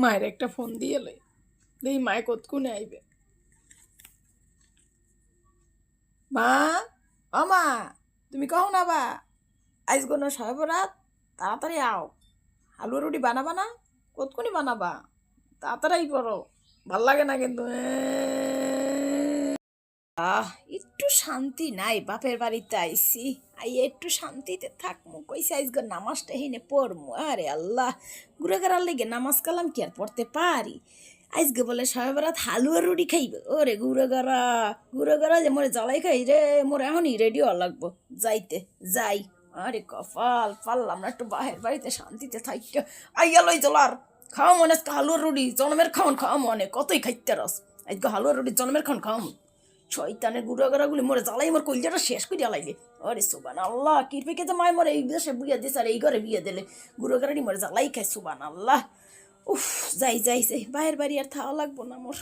মায়ের একটা ফোন দিয়ে লই, দেখি মায়ে কতক্ষণে আইবে। মা, ও মা, তুমি কখন আবা? আইস গো না সবে বরাত, তাড়াতাড়ি আও। আলু রুটি বানাবা না? কতক্ষণই বানাবা? তাড়াতাড়ি করো, ভাল লাগে না কিন্তু। একটু শান্তি নাই, বাপের বাড়িতে আইছি, আইয়ে একটু শান্তিতে থাকমু কইছে। আইসগো নামাজটা হেনে পড়মু। আরে আল্লাহ, ঘুরে গেরার লেগে নামাজ কালাম কি আর পড়তে পারি? আজকে বলে সবাই বরাত হালুয়া রুটি খাইবে। ওরে ঘুরে গড়া যে মোরে জ্বালাই খাই রে, মোর এখনই রেডি হওয়া লাগবো যাইতে। যাই। আরে কপাল, পারলাম না একটু বাহের বাড়িতে শান্তিতে থাকতে। আইয়া লই চলার খাওয়া মনে, আজকে হালুয়া রুটি জন্মের খাওয়ান খাওয়া মনে, কতই খাইতে রস। আজকে হালুয়া রুটি জন্মের খাওয়ান খাওয়াম। শয়তানের গুড়াগুড়ি মোরে জ্বালাই মোর কলজাটা শেষ করিয়া লাইলে। আরে সুবান আল্লাহ, কিরপেকে যে মায় মোরে এই দেশে বিয়ে দিছে আর এই ঘরে বিয়ে দিলে। গুড়াগাড়ি মোরে জ্বালাই খায়, সুবান আল্লাহ। উফ, যাই বাইরের বাড়ি আর থাওয়া লাগবো না মোর।